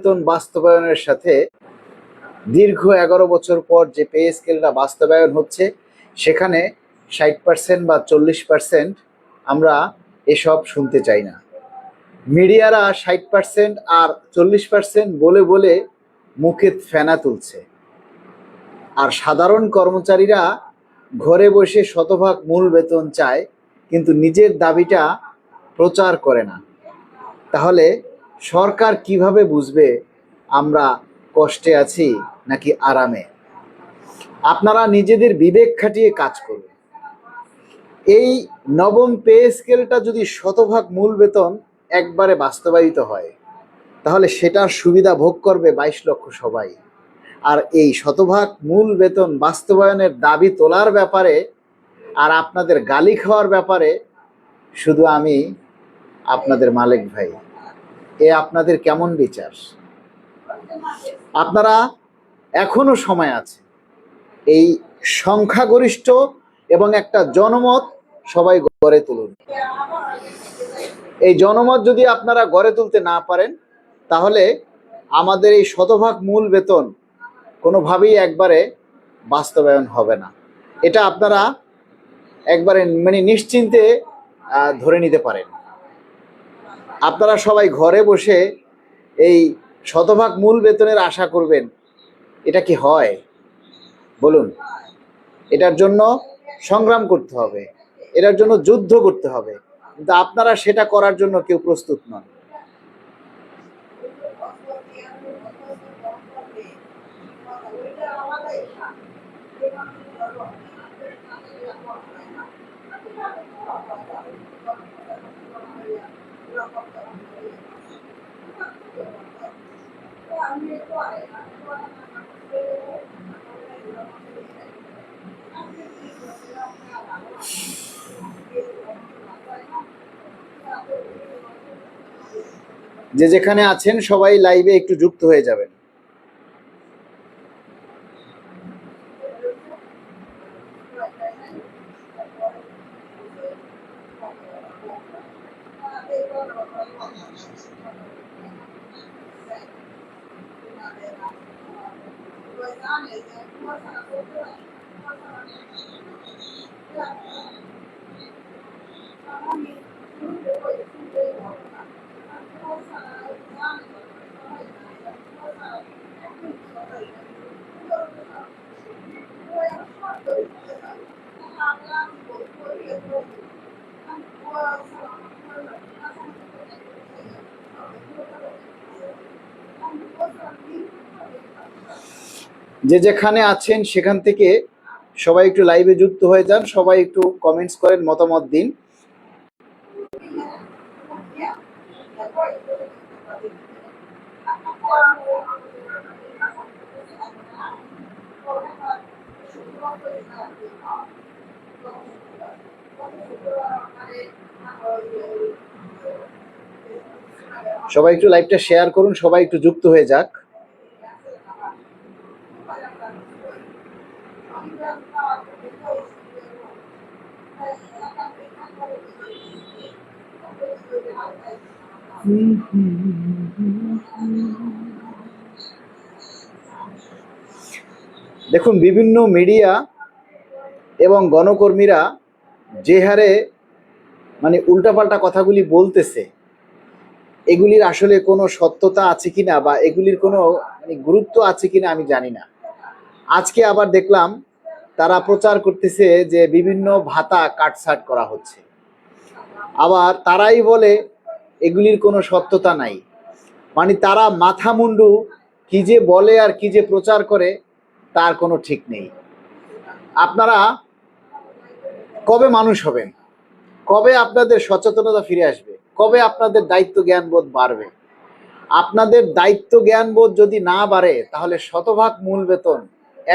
বেতন বাস্তবায়নের সাথে দীর্ঘ 11 বছর পর যে পে স্কেলটা বাস্তবায়ন হচ্ছে সেখানে 60% বা 40% আমরা এসব শুনতে চাই না। মিডিয়ারা 60% আর 40% বলে বলে মুখে ফেনা তুলছে, আর সাধারণ কর্মচারীরা ঘরে বসে শতভাগ মূল বেতন চায় কিন্তু নিজের দাবিটা প্রচার করে না। তাহলে সরকার কিভাবে বুঝবে আমরা কষ্টে আছি নাকি আরামে? আপনারা নিজেদের বিবেক খাটিয়ে কাজ করুন। এই নবম পে স্কেলটা যদি শতভাগ মূল বেতন একবারে বাস্তবায়িত হয় তাহলে সেটার সুবিধা ভোগ করবে 22 লক্ষ সবাই। আর এই শতভাগ মূল বেতন বাস্তবায়নের দাবি তোলার ব্যাপারে আর আপনাদের গালি খাওয়ার ব্যাপারে শুধু আমি আপনাদের মালিক ভাই। এ আপনাদের কেমন বিচার? আপনারা এখনো সময় আছে। এই সংখ্যাগরিষ্ঠ এবং একটা জনমত সবাই গড়ে তুলুন। এই জনমত যদি আপনারা গড়ে তুলতে না পারেন তাহলে আমাদের এই শতভাগ মূল বেতন কোনোভাবেই একবারে বাস্তবায়ন হবে না। এটা আপনারা একবারে নিশ্চিন্তে ধরে নিতে পারেন। আপনারা সবাই ঘরে বসে এই শতভাগ মূল বেতনের আশা করবেন, এটা কি হয় বলুন? এটার জন্য সংগ্রাম করতে হবে, এটার জন্য যুদ্ধ করতে হবে, কিন্তু আপনারা সেটা করার জন্য কেউ প্রস্তুত নন। যে যেখানে আছেন সবাই লাইভে একটু যুক্ত হয়ে যাবেন। যে যেখানে আছেন সেখান থেকে সবাই একটু লাইভে যুক্ত হয়ে যান, সবাই একটু কমেন্টস করেন, মতামত দিন। সবাই একটু লাইভটা শেয়ার করুন, সবাই একটু যুক্ত হয়ে যাক। দেখুন, বিভিন্ন মিডিয়া এবং গণকর্মীরা যে হারে উল্টাপাল্টা কথাগুলি বলতেছে, এগুলির আসলে কোনো সত্যতা আছে কিনা বা এগুলির কোনো গুরুত্ব আছে কিনা আমি জানি না। আজকে আবার দেখলাম তারা প্রচার করতেছে যে বিভিন্ন ভাতা কাটছাট করা হচ্ছে, আবার তারাই বলে এগুলির কোনো সত্যতা নাই। তারা মাথা মুন্ডু কি যে বলে আর কি যে প্রচার করে তার কোনো ঠিক নেই। আপনারা কবে মানুষ হবেন? কবে আপনাদের সচেতনতা ফিরে আসবে? কবে আপনাদের দায়িত্ব জ্ঞানবোধ বাড়বে? আপনাদের দায়িত্ব জ্ঞানবোধ যদি না বাড়ে তাহলে শতভাগ মূল বেতন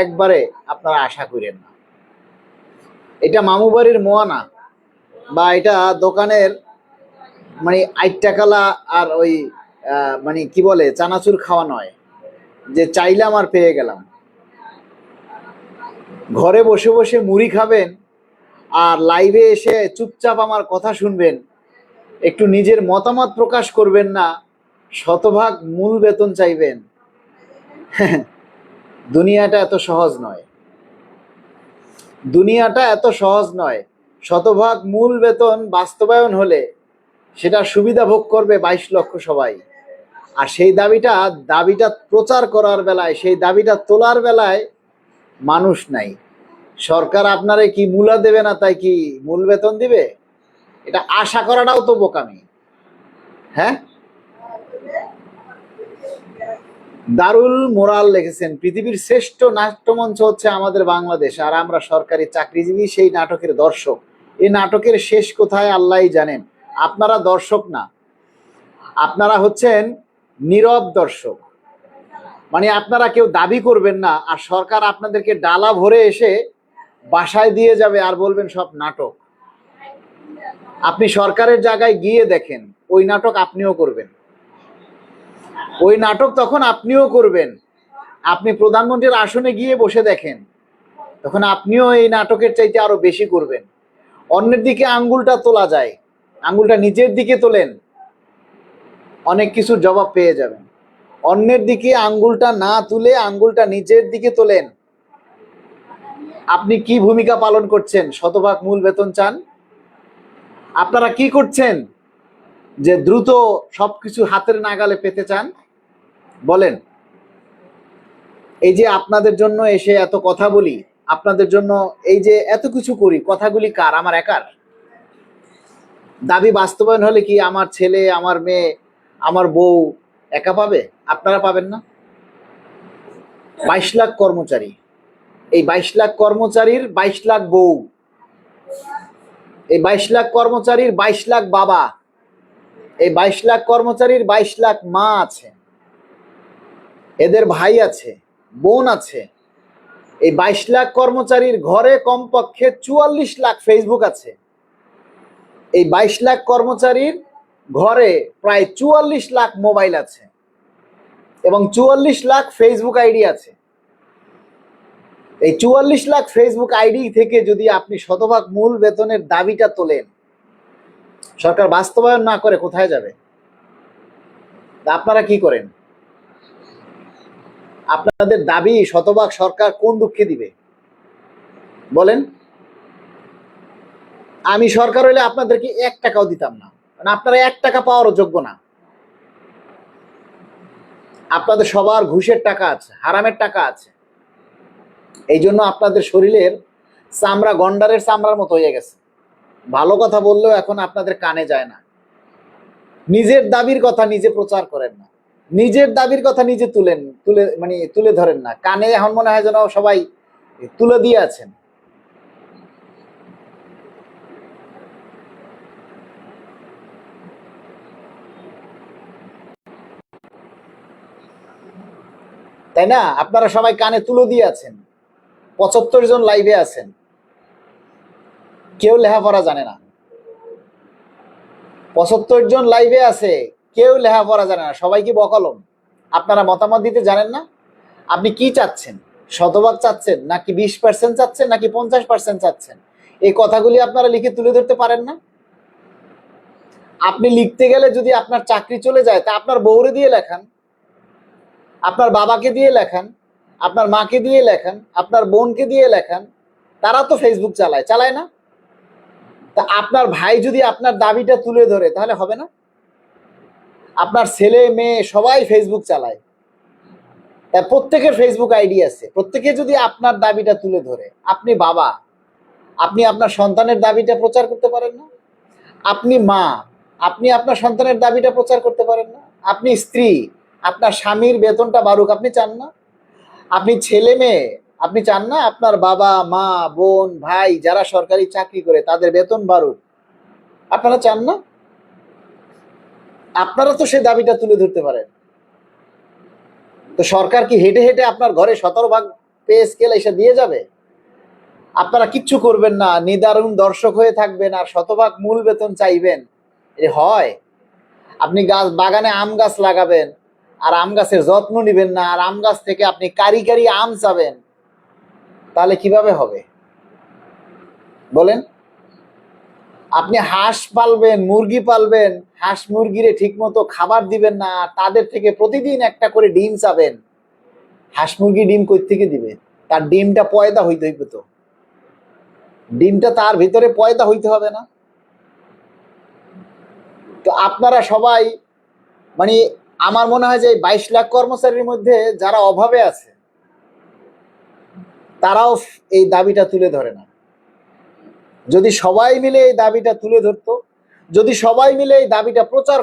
একবারে আপনারা আশা করেন না। এটা মামুবাড়ির মোয়ানা বা এটা দোকানের 8 টাকালা আর ওই কি বলে চানাচুর খাওয়া নয় যে চাইলাম আর পেয়ে গেলাম। ঘরে বসে বসে মুড়ি খাবেন আর লাইভে এসে চুপচাপ আমার কথা শুনবেন, একটু নিজের মতামত প্রকাশ করবেন না, শতভাগ মূল বেতন চাইবেন? দুনিয়াটা এত সহজ নয়, দুনিয়াটা এত সহজ নয়। শতভাগ মূল বেতন বাস্তবায়ন হলে সেটা সুবিধা ভোগ করবে 22 লক্ষ সবাই। আর সেই দাবিটা প্রচার করার বেলায়, সেই দাবিটা তোলার বেলায় মানুষ নাই। সরকার আপনারে কি মূলা দেবে না তাই কি মূল বেতন দিবে? এটা আশা করাটাও তো বোকামি। হ্যাঁ, দারুল মোরাল লিখেছেন, পৃথিবীর শ্রেষ্ঠ নাট্যমঞ্চ হচ্ছে আমাদের বাংলাদেশ, আর আমরা সরকারি চাকরিজীবী সেই নাটকের দর্শক। এই নাটকের শেষ কোথায় আল্লাহই জানেন। আপনারা দর্শক না, আপনারা হচ্ছেন নীরব দর্শক। মানে আপনারা কেউ দাবি করবেন না, আর সরকার আপনাদেরকে ডালা ভরে এসে বাসায় দিয়ে যাবে আর বলবেন সব নাটক। আপনি সরকারের জায়গায় গিয়ে দেখেন, ওই নাটক আপনিও করবেন, ওই নাটক তখন আপনিও করবেন। আপনি প্রধানমন্ত্রীর আসনে গিয়ে বসে দেখেন, তখন আপনিও এই নাটকের চাইতে আরো বেশি করবেন। অন্যের দিকে আঙ্গুলটা তোলা যায়, আঙ্গুলটা নিজের দিকে তোলেন, অনেক কিছুর জবাব পেয়ে যাবেন। অন্যের দিকে আঙ্গুলটা না তুলে আঙ্গুলটা নিজের দিকে তোলেন। আপনি কি ভূমিকা পালন করছেন? শতভাগ মূল বেতন চান? আপনারা কি করছেন যে দ্রুত সবকিছু হাতের নাগালে পেতে চান? বলেন। এই যে আপনাদের জন্য এসে এত কথা বলি, আপনাদের জন্য এই যে এত কিছু করি, কথাগুলি কার? আমার একার? দাবি বাস্তবায়ন হলে কি আমার ছেলে, আমার মেয়ে, আমার বউ একা পাবে? আপনারা পাবেন না? 22 লাখ কর্মচারী, এই 22 লাখ কর্মচারীর 22 লাখ বউ, এই 22 লাখ কর্মচারীর 22 লাখ বাবা, এই 22 লাখ কর্মচারীর 22 লাখ মা আছে, এদের ভাই আছে, বোন আছে। এই 22 লাখ কর্মচারীর ঘরে কমপক্ষে 44 লাখ ফেসবুক আছে। এই 22 লাখ কর্মচারীর ঘরে প্রায় 44 লাখ মোবাইল আছে এবং 44 লাখ ফেসবুক আইডি আছে। এই 44 লাখ ফেসবুক আইডি থেকে যদি আপনি শতভাগ মূল বেতনের দাবিটা তোলেন, সরকার বাস্তবায়ন না করে কোথায় যাবে? আপনারা কি করেন? আপনাদের দাবি শতভাগ সরকার কোন দুঃখে দিবে বলেন? আমি সরকার হইলে আপনাদেরকে 1 টাকাও দিতাম না, মানে আপনারা 1 টাকা পাওয়ারও যোগ্য না। আপনাদের সবার ঘুষের টাকা আছে, হারামের টাকা আছে, এই জন্য আপনাদের শরীরের চামড়া গন্ডারের চামড়ার মতো হয়ে গেছে। ভালো কথা বললেও এখন আপনাদের কানে যায় না। নিজের দাবির কথা নিজে প্রচার করেন না, নিজের দাবির কথা নিজে তুলে ধরেন না। কানে এখন মনে হয় যেন সবাই তুলে দিয়ে আছেন। তাই না? আপনারা সবাই কানে তুলে দিয়ে আছেন। 75 জন লাইভে আছেন, কেউ লেখাপড়া জানে না। 75 জন লাইভে আছে, কেউ লেখাপড়া জানে না, সবাই কি বকলম? আপনারা মতামত দিতে জানেন না। আপনি কি চাচ্ছেন? শতভাগ চাচ্ছেন নাকি 20% চাচ্ছেন নাকি 50% চাচ্ছেন? এই কথাগুলি আপনারা লিখে তুলে ধরতে পারেন না। আপনি লিখতে গেলে যদি আপনার চাকরি চলে যায়, তা আপনার বউরে দিয়ে লেখান, আপনার বাবাকে দিয়ে লেখান, আপনার মাকে দিয়ে লেখান, আপনার বোনকে দিয়ে লেখান। তারা তো ফেসবুক চালায় না? তা আপনার ভাই যদি আপনার দাবিটা তুলে ধরে তাহলে হবে না? আপনার ছেলে মেয়ে সবাই ফেসবুক চালায়, তাই প্রত্যেকের ফেসবুক আইডি আছে। প্রত্যেকে যদি আপনার দাবিটা তুলে ধরে, আপনি বাবা, আপনি আপনার সন্তানের দাবিটা প্রচার করতে পারেন না? আপনি মা, আপনি আপনার সন্তানের দাবিটা প্রচার করতে পারেন না? আপনি স্ত্রী, আপনার স্বামীর বেতনটা বাড়ুক আপনি চান না? আপনি ছেলে মেয়ে, আপনি চান না আপনার বাবা মা বোন ভাই যারা সরকারি চাকরি করে তাদের বেতন বাড়ুক? আপনারা চান না? আপনারা তো সেই দাবিটা তুলে ধরতে পারেন। তো সরকার কি হেঁটে হেঁটে আপনার ঘরে 17 ভাগ পে স্কেল এসে দিয়ে যাবে? আপনারা কিচ্ছু করবেন না, নিদারুণ দর্শক হয়ে থাকবেন আর শতভাগ মূল বেতন চাইবেন? এ হয়? আপনি বাগানে আম গাছ লাগাবেন আর আম গাছের যত্ন নিবেন না, আর আম গাছ থেকে আপনি কারি কারি আম চাবেন, তাহলে কিভাবে হবে বলেন? আপনি হাঁস পালবেন, মুরগি পালবেন, হাঁস মুরগিরে ঠিক মতো খাবার দিবেন না, তাদের থেকে প্রতিদিন একটা করে ডিম চাবেন। হাঁস মুরগি ডিম কই থেকে দিবে? তার ডিমটা পয়দা হইতে হইবে তো, ডিমটা তার ভিতরে পয়দা হইতে হবে না? তো আপনারা সবাই মানে আমার মনে হয় যে 22 লাখ কর্মচারীর মধ্যে যারা অভাবে আছে তারাও এই দাবিটা তুলে ধরে না। যদি সবাই মিলে এই দাবিটা তুলে ধরতো, যদি সবাই মিলে এই দাবিটা প্রচার